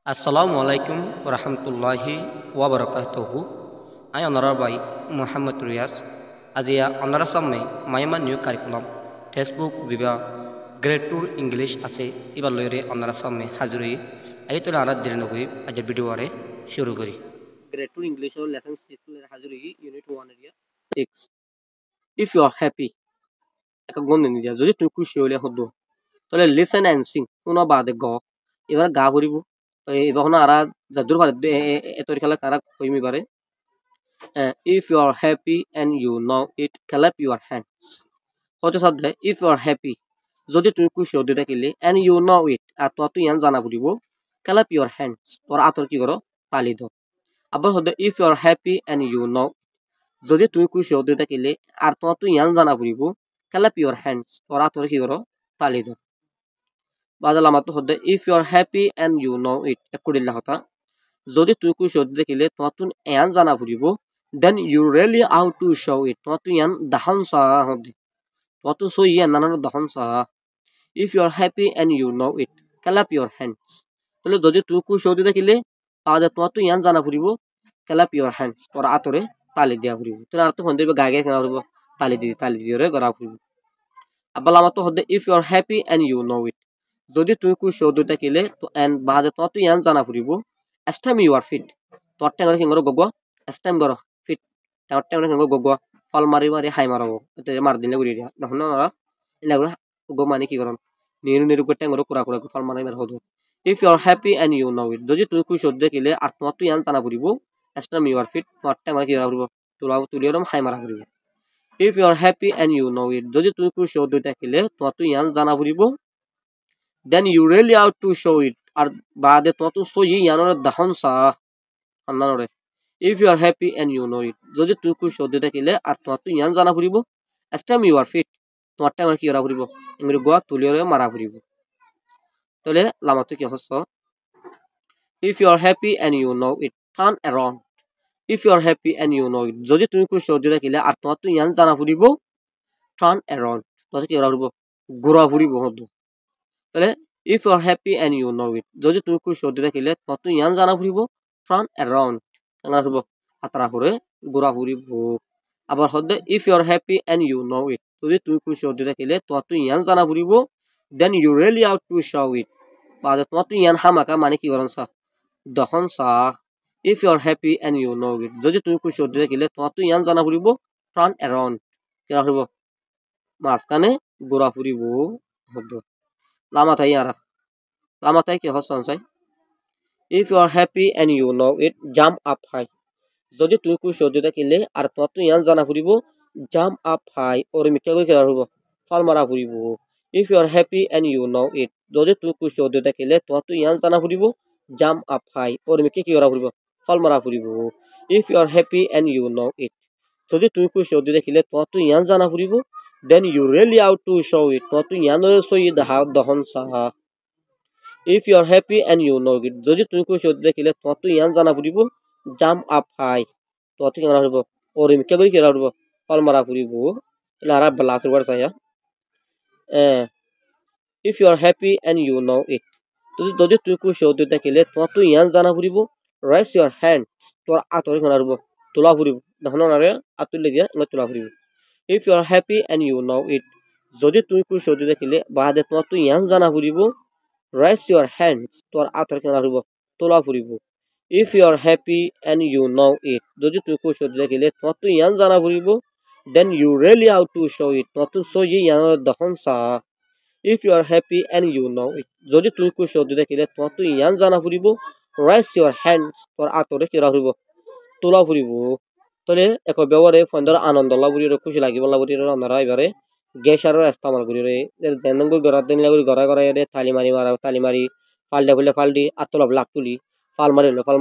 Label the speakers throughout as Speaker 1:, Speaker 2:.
Speaker 1: Assalamu alaikum warahmatullahi wabarakatuh. I honor by Muhammad Riyas. Azia honor samme Mayama new curriculum. Textbook viva grade 2 English ase iba loire honor samme hazuri. Ayi to lara dirno gori aja video are shuru gori. Grade 2 English or lesson 6 hazuri unit 1 area 6. If you are happy, eka gon ni dia jodi তুমি খুশি হলে হদো তাহলে listen and sing কোনো বাদে গ এবার গা করিব এবার আরা যাদুর পারে এত খেলা কারা কইমি পারে if you are happy and you know it clap your hands হতে সাথে if you are happy যদি তুমি খুশি হতে থাকিলে and you know it আর তোমার তুই জানা পড়িব clap your hands তোর আতর কি করো তালি দাও আবার হতে if you are happy and you know যদি তুমি খুশি হতে থাকিলে আর তোমার তুই জানা পড়িব clap your hands তোর আতর কি করো তালি দাও বাদালামাত হতে if you are happy and you know it একুডিল্লা হতা যদি তুমি খুশি হতে দেখিলে তোমার তুন এয়ান জানা ফুরিব then you really out to show it তোমার তুই ইয়ান দাহন সা হতে তোমার তুন সই ইয়ান নানান দাহন সা if you are happy and you know it clap your hands তাহলে যদি তুমি খুশি হতে দেখিলে তাহলে তোমার তুই ইয়ান জানা ফুরিব clap your hands তোর আতরে তালি দিয়া ফুরিব তাহলে আর তো ফোন দিবে গায়ে কেনা ফুরিব তালি দিয়ে গড়া ফুরিব আবালামাত হতে if you are happy and you know it যদি তুমি খুশি হতে থাকিলে তো এন্ড বাদে তোমার তুই ইয়ান জানা ফুরিব stamp your feet তোর টেঙ্গর কিংগর গগো stamp গর ফিট তোর টেঙ্গর কিংগর গগো ফল মারি হাই মারাবো এতে মার দিলে গুড়ি দিয়া দেখুন না এলাগুলো গো মানে কি করন নিরু টেঙ্গর কুড়া ফল মারি মার হদো if you are happy and you know it যদি তুমি খুশি হতে থাকিলে আর তোমার তুই ইয়ান জানা ফুরিব stamp your feet তোর টেঙ্গর কি করব তুলিয়রম হাই মারা ফুরিব if you are happy and you know it যদি তুমি খুশি হতে থাকিলে তোমার তুই ইয়ান জানা ফুরিব then you really out to show it আর বাদে তোমার তুই সই ইয়ানোর দাহন সা আন্নানরে if you are happy and you know it যদি তুমি খুশি হতে থাকিলে আর তোমার তুই ইয়ান জানা ফুরিব stamp your feet তোমার টাইম কি করা ফুরিব এমনি গোয়া তুলিয়রে মারা ফুরিব তাহলে লামাতো কি হচ্ছে if you are happy and you know it turn around if you are happy and you know it যদি তুমি খুশি হতে থাকিলে আর তোমার তুই ইয়ান জানা ফুরিব turn around তোমার কি করা ফুরিব গোরা ফুরিব হতো তাহলে if you are happy and you know it যদি তুমি খুশি হতে থাকিলে তোমার তুই ইয়ান জানা ফুরিব turn around জানা ফুরিব আতরা করে গোরা ফুরিব আবার হতে if you are happy and you know it যদি তুমি খুশি হতে থাকিলে তোমার তুই ইয়ান জানা ফুরিব then you really out to show it বাদে তোমার তুই ইয়ান হামাকা মানে কি করন সা দহন সা if you are happy and you know it যদি তুমি খুশি হতে থাকিলে তোমার তুই ইয়ান জানা ফুরিব turn around কি ফুরিব মাঝখানে গোরা ফুরিব হতো লামাতাই আরা লামাতাই কি হসন চাই if you are happy and you know it jump up high যদি তুমি খুশি হতে থাকিলে আর তোমার তুই ইয়ান জানা ফুরিব jump up high ওর মিকা করে কেরা ফুরিব ফল মারা ফুরিব if you are happy and you know it যদি তুমি খুশি হতে থাকিলে তোমার তুই ইয়ান জানা ফুরিব jump up high ওর মিকা কি করা ফুরিব ফল মারা ফুরিব if you are happy and you know it যদি তুমি খুশি হতে থাকিলে তোমার তুই ইয়ান জানা ফুরিব then you really out to show it তোমার তুই ইয়ানোর সই দহন Saha if you are happy and you know it যদি তুমি খুশি হতে থাকিলে তোমার তুই ইয়ান জানা ফুরিব jump up high তোমার তুই কেনা ফুরিব ওর মিকা করে কেরা ফুরিব ফল মারা ফুরিব এলা আর বালাসুর বার চাইয়া if you are happy and you know it যদি তুমি খুশি হতে থাকিলে তোমার তুই ইয়ান জানা ফুরিব raise your hands তোর আতরে কেনা ফুরিব তোলা ফুরিব দেখুন না আতুল লাগিয়া তোলা ফুরিব if you are happy and you know it যদি তুমি খুশি হতে থাকিলে বাদে তোমার তুই ইয়ান জানা ফুরিব raise your hands তোর আতর কেনা ফুরিব তোলা ফুরিব if you are happy and you know it যদি তুমি খুশি হতে থাকিলে তোমার তুই ইয়ান জানা ফুরিব then you really out to show it তোমার তুই সই ইয়ানোর দহন সা if you are happy and you know it যদি তুমি খুশি হতে থাকিলে তোমার তুই ইয়ান জানা ফুরিব raise your hands তোর আতরে কেনা ফুরিব তোলা ফুরিব তাহলে এক ব্যবহারে ফোনদার আনন্দ লাভুরি খুশি লাগিব লাভুরি আমরা এবারে গ্যাসারও ইস্তেমাল করি রে জেনঙ্গ গরা দিন লাগি গরা গরা এ তালি মারি ফালডা খুলে ফালডি আতলব লাগ তুলি ফাল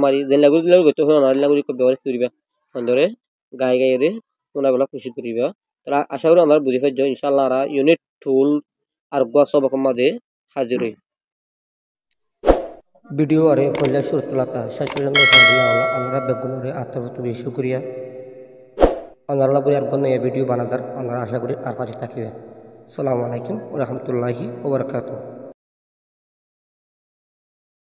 Speaker 1: মারি জেন লাগি দিলে গতো হন আর লাগি কো ব্যবহার করিবা ফোনদরে গায়ে রে কোনা বলা খুশি করিবা তারা আশা করি আমরা বুঝি পাইছো ইনশাআল্লাহ আর ইউনিট টুল আর গসব কমাদে হাজির হই ভিডিও আরে ফলে সুরতলাতা শাশুড়ি আমরা বেগুনরে আত্মতুবি শুকরিয়া আল্লাহ বলি আর কোনো ভিডিও বানাজার আমরা আশা করি আর পাশে থাকিবে আসসালামু আলাইকুম ওয়া রাহমাতুল্লাহি ওয়া বারাকাতুহু